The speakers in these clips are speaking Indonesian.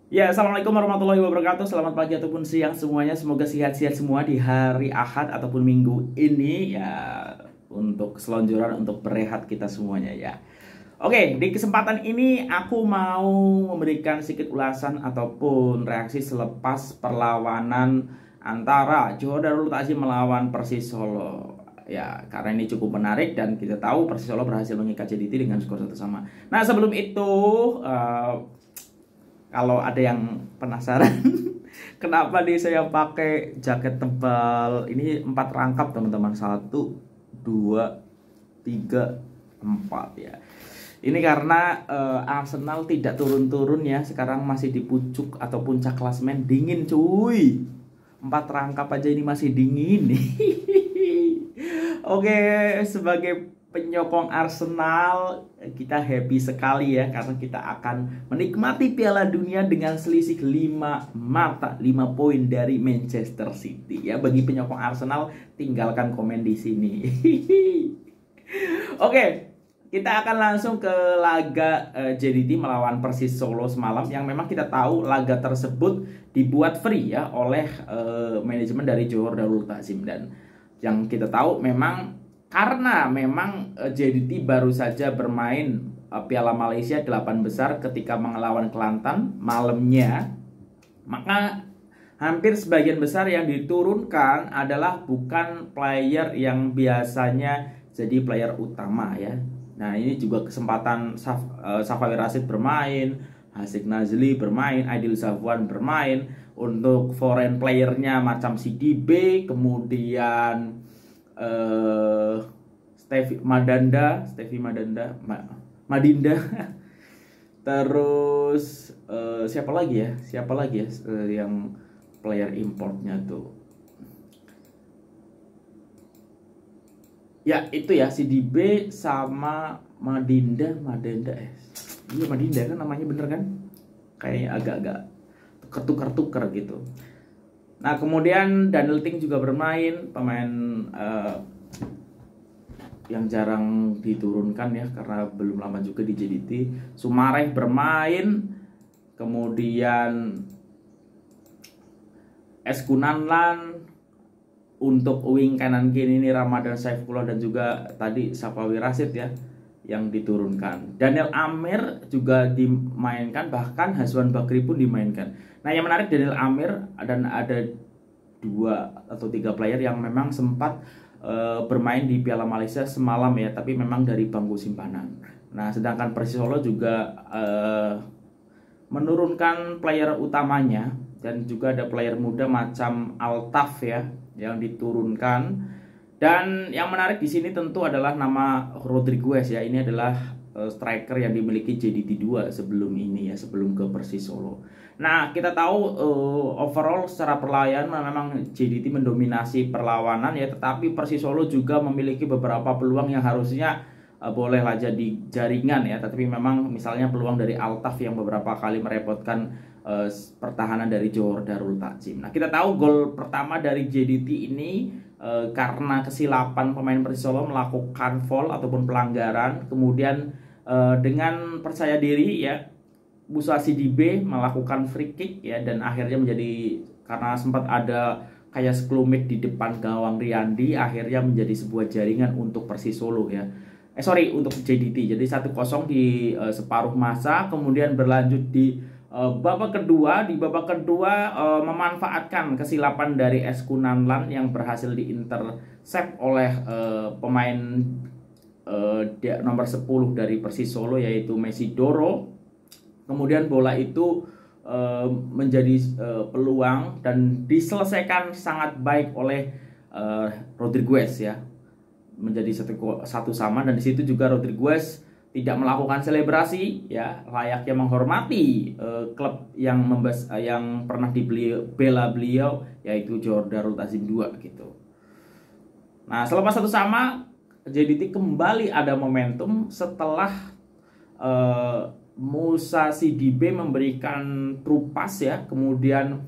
Ya, Assalamualaikum warahmatullahi wabarakatuh. Selamat pagi ataupun siang semuanya. Semoga sehat-sehat semua di hari Ahad ataupun Minggu ini ya, untuk selonjoran, untuk berehat kita semuanya ya. Oke, di kesempatan ini aku mau memberikan sedikit ulasan ataupun reaksi selepas perlawanan antara Johor Darul Takzim melawan Persis Solo. Ya, karena ini cukup menarik dan kita tahu Persis Solo berhasil mengikat JDT dengan skor 1-1. Nah, sebelum itu kalau ada yang penasaran kenapa nih saya pakai jaket tebal ini 4 rangkap teman-teman, 1, 2, 3, 4 ya. Ini karena Arsenal tidak turun-turun ya, sekarang masih di pucuk atau puncak klasemen, dingin cuy. 4 rangkap aja ini masih dingin nih. Oke, sebagai penyokong Arsenal kita happy sekali ya, karena kita akan menikmati Piala Dunia dengan selisih 5 mata, 5 poin dari Manchester City ya. Bagi penyokong Arsenal, tinggalkan komen di sini. Oke, kita akan langsung ke laga JDT melawan Persis Solo semalam, yang memang kita tahu laga tersebut dibuat free ya oleh manajemen dari Johor Darul Takzim. Dan yang kita tahu memang karena memang JDT baru saja bermain Piala Malaysia 8 besar ketika melawan Kelantan malamnya, maka hampir sebagian besar yang diturunkan adalah bukan player yang biasanya jadi player utama ya. Nah, ini juga kesempatan Safawi Rashid bermain, Hasik Nazli bermain, Aidil Zafwan bermain. Untuk foreign playernya macam CDB, kemudian Madinda. Terus siapa lagi ya? Yang player importnya tuh? Ya itu ya, CDB sama Madinda. Iya, Madinda kan namanya, bener kan? Kayaknya agak-agak tukar-tukar gitu. Nah, kemudian Daniel Ting juga bermain, pemain yang jarang diturunkan ya karena belum lama juga di JDT. Sumareh bermain, kemudian Eskunanlan. Untuk wing kanan kiri ini Ramadan Saifullah dan juga tadi Safawi Rashid ya yang diturunkan. Daniel Amir juga dimainkan, bahkan Hazwan Bakri pun dimainkan. Nah, yang menarik Daniel Amir, dan ada 2 atau 3 player yang memang sempat bermain di Piala Malaysia semalam ya, tapi memang dari bangku simpanan. Nah, sedangkan Persis Solo juga menurunkan player utamanya, dan juga ada player muda macam Altaf ya yang diturunkan. Dan yang menarik di sini tentu adalah nama Rodriguez ya. Ini adalah striker yang dimiliki JDT 2 sebelum ini ya, sebelum ke Persis Solo. Nah, kita tahu overall secara perlawanan memang JDT mendominasi perlawanan ya, tetapi Persis Solo juga memiliki beberapa peluang yang harusnya bolehlah jadi jaringan ya, tapi memang misalnya peluang dari Altaf yang beberapa kali merepotkan pertahanan dari Johor Darul Takzim. Nah, kita tahu gol pertama dari JDT ini karena kesilapan pemain Persis Solo melakukan foul ataupun pelanggaran, kemudian dengan percaya diri ya Musa Sidibe melakukan free kick ya, dan akhirnya menjadi, karena sempat ada kayak sekelumit di depan gawang Riyandi, akhirnya menjadi sebuah jaringan untuk Persis Solo ya. Untuk JDT. Jadi 1-0 di separuh masa, kemudian berlanjut di babak kedua. Di babak kedua memanfaatkan kesilapan dari Eskunanlan yang berhasil diintercept oleh pemain nomor 10 dari Persis Solo, yaitu Messi Doro. Kemudian bola itu menjadi peluang dan diselesaikan sangat baik oleh Rodriguez ya, menjadi 1-1. Dan di situ juga Rodriguez tidak melakukan selebrasi ya, layaknya menghormati klub yang pernah dibela beliau, yaitu Johor Darul Takzim 2 gitu. Nah, selepas 1-1 JDT kembali ada momentum setelah Musa Sidibe memberikan true pass ya, kemudian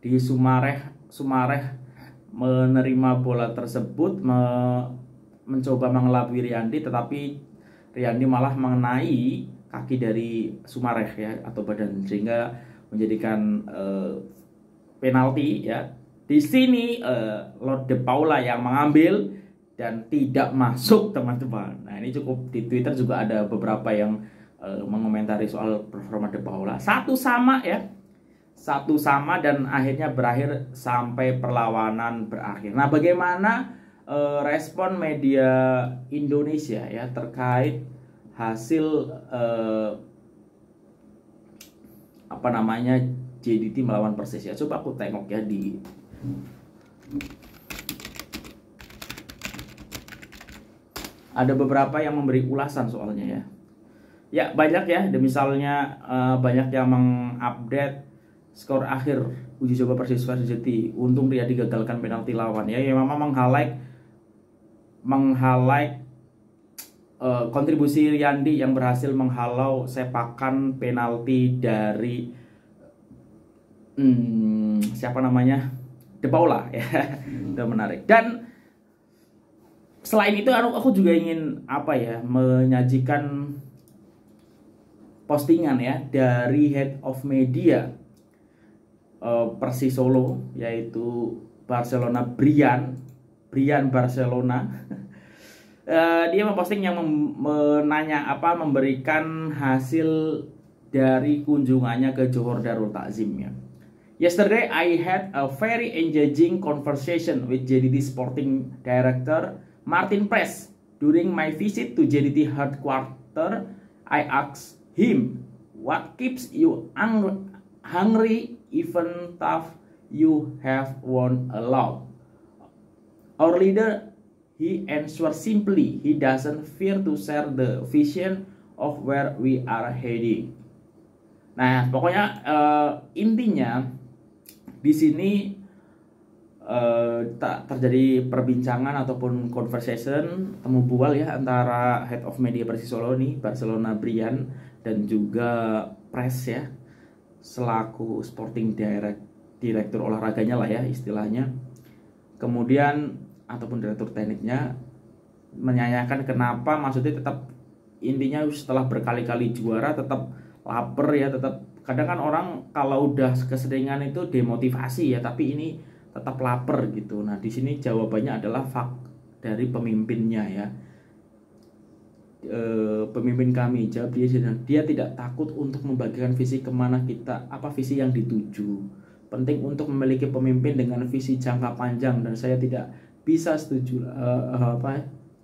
di Sumareh menerima bola tersebut, mencoba mengelabui Riyandi, tetapi Riyandi malah mengenai kaki dari Sumareh ya, atau badan, sehingga menjadikan penalti ya. Di sini Lord De Paula yang mengambil dan tidak masuk, teman-teman. Nah, ini cukup di Twitter juga ada beberapa yang mengomentari soal performa De Paula. 1-1 ya. 1-1 dan akhirnya berakhir sampai perlawanan berakhir. Nah, bagaimana respon media Indonesia ya terkait hasil JDT melawan Persis ya. Coba aku tengok ya di ada beberapa yang memberi ulasan soalnya ya. Ya banyak ya, misalnya banyak yang mengupdate skor akhir uji coba Persis versus JDT. Untung dia digagalkan penalti lawan ya. Yang memang meng-highlight kontribusi Riyandi yang berhasil menghalau sepakan penalti dari siapa namanya, De Paula ya. Itu menarik. Dan selain itu aku juga ingin menyajikan postingan ya dari Head of Media Persis Solo, yaitu Barcelona Brian Barcelona. Dia memposting yang memberikan hasil dari kunjungannya ke Johor Darul Takzim ya. Yesterday I had a very engaging conversation with JDT Sporting Director Martin Press. During my visit to JDT headquarters, I asked him, "What keeps you hungry even though you have won a lot?" Our leader, he answered simply, he doesn't fear to share the vision of where we are heading. Nah, pokoknya intinya di sini terjadi perbincangan ataupun conversation, temu bual ya antara Head of Media Persis Solo nih, Barcelona Brian, dan juga Press ya, selaku sporting direktur olahraganya lah ya istilahnya. Kemudian ataupun direktur tekniknya menyanyikan kenapa, maksudnya tetap intinya setelah berkali-kali juara tetap lapar ya, tetap kadang kan orang kalau udah keseringan itu demotivasi ya, tapi ini tetap lapar gitu. Nah, di sini jawabannya adalah dari pemimpinnya ya. Pemimpin kami jawab dia tidak takut untuk membagikan visi kemana kita, visi yang dituju. Penting untuk memiliki pemimpin dengan visi jangka panjang, dan saya tidak bisa setuju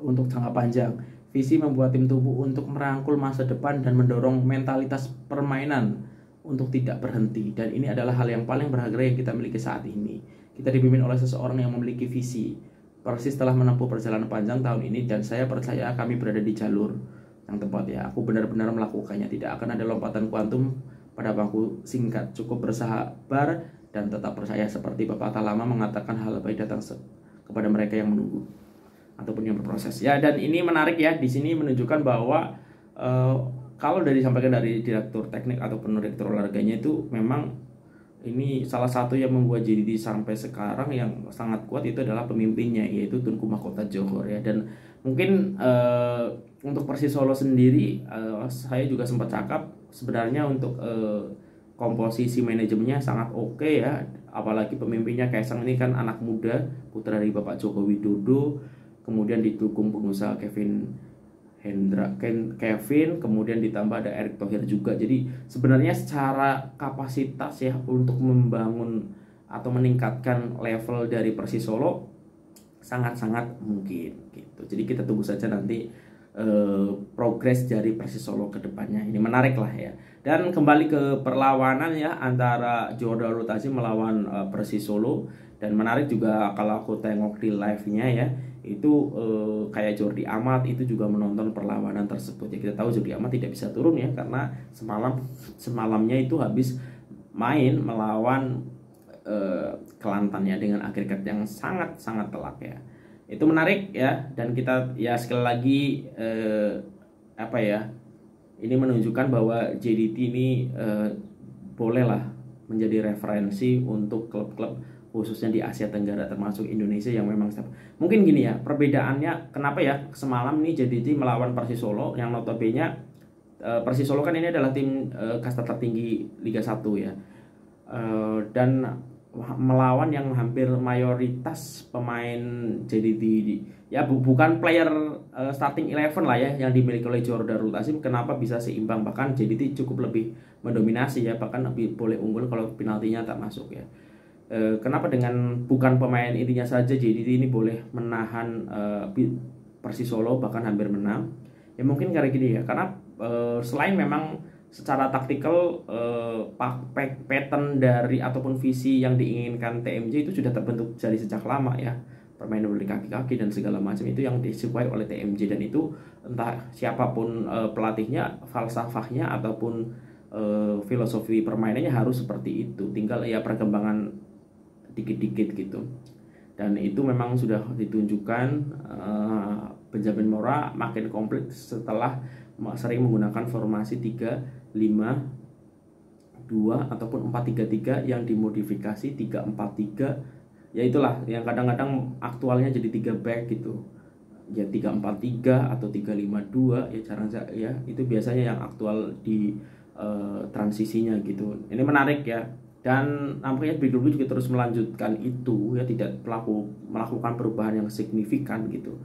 untuk jangka panjang. Visi membuat tim tubuh untuk merangkul masa depan dan mendorong mentalitas permainan untuk tidak berhenti, dan ini adalah hal yang paling berharga yang kita miliki saat ini. Kita dipimpin oleh seseorang yang memiliki visi. Persis telah menempuh perjalanan panjang tahun ini, dan saya percaya kami berada di jalur yang tepat ya. Aku benar-benar melakukannya. Tidak akan ada lompatan kuantum pada waktu singkat. Cukup bersabar dan tetap percaya, seperti pepatah lama mengatakan hal baik datang kepada mereka yang menunggu ataupun yang berproses ya. Dan ini menarik ya, di sini menunjukkan bahwa kalau disampaikan dari direktur teknik ataupun direktur olahraganya, itu memang ini salah satu yang membuat JDT sampai sekarang yang sangat kuat itu adalah pemimpinnya, yaitu Tunku Mahkota Johor ya. Dan mungkin untuk Persis Solo sendiri, saya juga sempat cakap sebenarnya untuk komposisi manajemennya sangat oke ya, apalagi pemimpinnya Kaisang ini kan anak muda, putra dari Bapak Joko Widodo, kemudian didukung pengusaha Kevin, kemudian ditambah ada Erick Thohir juga. Jadi sebenarnya secara kapasitas ya untuk membangun atau meningkatkan level dari Persis Solo sangat-sangat mungkin gitu. Jadi kita tunggu saja nanti progres dari Persis Solo ke depannya. Ini menarik lah ya. Dan kembali ke perlawanan ya antara Johor Darul Takzim melawan Persis Solo, dan menarik juga kalau aku tengok di live-nya ya, itu kayak Jordi Amat itu juga menonton perlawanan tersebut ya. Kita tahu Jordi Amat tidak bisa turun ya, karena semalamnya itu habis main melawan Kelantan ya, dengan agregat yang sangat telak ya. Itu menarik ya, dan kita ya sekali lagi ini menunjukkan bahwa JDT ini bolehlah menjadi referensi untuk klub-klub khususnya di Asia Tenggara termasuk Indonesia yang memang mungkin gini ya, perbedaannya kenapa ya semalam nih JDT melawan Persis Solo yang notabene Persis Solo kan ini adalah tim kasta tertinggi Liga 1 ya. Dan melawan yang hampir mayoritas pemain JDT ya bukan player starting 11 lah ya yang dimiliki oleh Johor Darul Ta'zim. Kenapa bisa seimbang, bahkan JDT cukup lebih mendominasi ya, bahkan lebih boleh unggul kalau penaltinya tak masuk ya. Kenapa dengan bukan pemain intinya saja JDT ini boleh menahan Persis Solo bahkan hampir menang ya? Mungkin karena gini ya, karena selain memang secara taktikal pattern dari ataupun visi yang diinginkan TMJ itu sudah terbentuk dari sejak lama ya, permainan dari kaki-kaki dan segala macam itu yang disukai oleh TMJ, dan itu entah siapapun pelatihnya, falsafahnya ataupun filosofi permainannya harus seperti itu, tinggal ya perkembangan dikit-dikit gitu. Dan itu memang sudah ditunjukkan Benjamin Mora makin komplit setelah sering menggunakan formasi 3-5-2 ataupun 4-3-3 yang dimodifikasi 3-4-3. Ya itulah yang kadang-kadang aktualnya jadi 3 back gitu. Ya 3-4-3 atau 3-5-2 ya jarang ya, itu biasanya yang aktual di transisinya gitu. Ini menarik ya. Dan nampaknya Big Rugby juga terus melanjutkan itu ya, tidak melakukan perubahan yang signifikan gitu.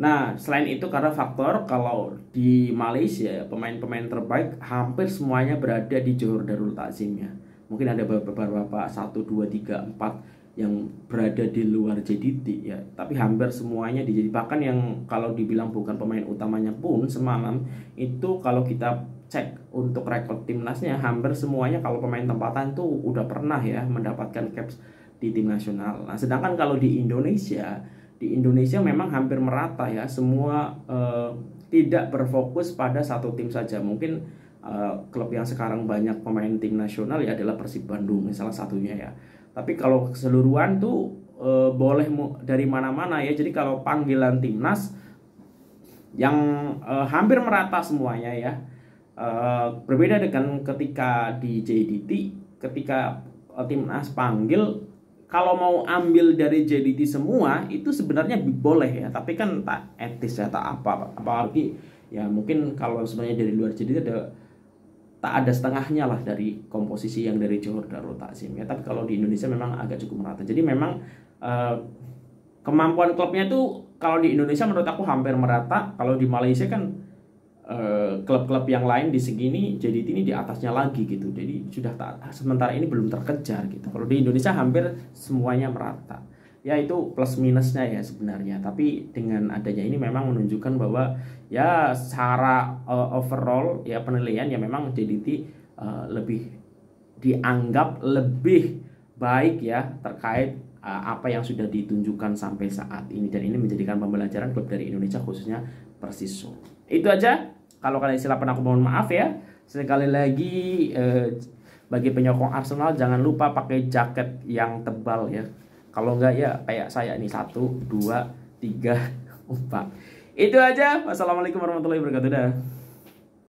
Nah, selain itu karena faktor kalau di Malaysia pemain-pemain terbaik hampir semuanya berada di Johor Darul Ta'zim ya. Mungkin ada beberapa 1, 2, 3, 4 yang berada di luar JDT ya, tapi hampir semuanya di JDT. Bahkan yang kalau dibilang bukan pemain utamanya pun semalam itu, kalau kita cek untuk rekor timnasnya, hampir semuanya kalau pemain tempatan tuh udah pernah ya mendapatkan caps di tim nasional. Nah, sedangkan kalau di Indonesia memang hampir merata ya, semua tidak berfokus pada satu tim saja. Mungkin klub yang sekarang banyak pemain tim nasional ya adalah Persib Bandung salah satunya ya. Tapi kalau keseluruhan tuh boleh dari mana-mana ya. Jadi kalau panggilan timnas yang hampir merata semuanya ya. Berbeda dengan ketika di JDT, ketika timnas panggil, kalau mau ambil dari JDT semua itu sebenarnya boleh ya, tapi kan tak etis ya, tak apalagi ya mungkin kalau sebenarnya dari luar JDT tak ada setengahnya lah dari komposisi yang dari Johor Darul Ta'zim ya. Tapi kalau di Indonesia memang agak cukup merata. Jadi memang kemampuan klubnya tuh kalau di Indonesia menurut aku hampir merata. Kalau di Malaysia kan klub-klub yang lain di segini JDT ini di atasnya lagi gitu. Jadi sudah sementara ini belum terkejar gitu. Kalau di Indonesia hampir semuanya merata. Ya itu plus minusnya ya sebenarnya. Tapi dengan adanya ini memang menunjukkan bahwa ya secara overall ya penilaian ya memang JDT lebih dianggap lebih baik ya terkait apa yang sudah ditunjukkan sampai saat ini, dan ini menjadikan pembelajaran klub dari Indonesia khususnya Persis Solo. Itu aja. Kalau kalian silapan aku mohon maaf ya. Sekali lagi bagi penyokong Arsenal jangan lupa pakai jaket yang tebal ya. Kalau enggak ya kayak saya ini 1, 2, 3, 4. Itu aja. Wassalamualaikum warahmatullahi wabarakatuh.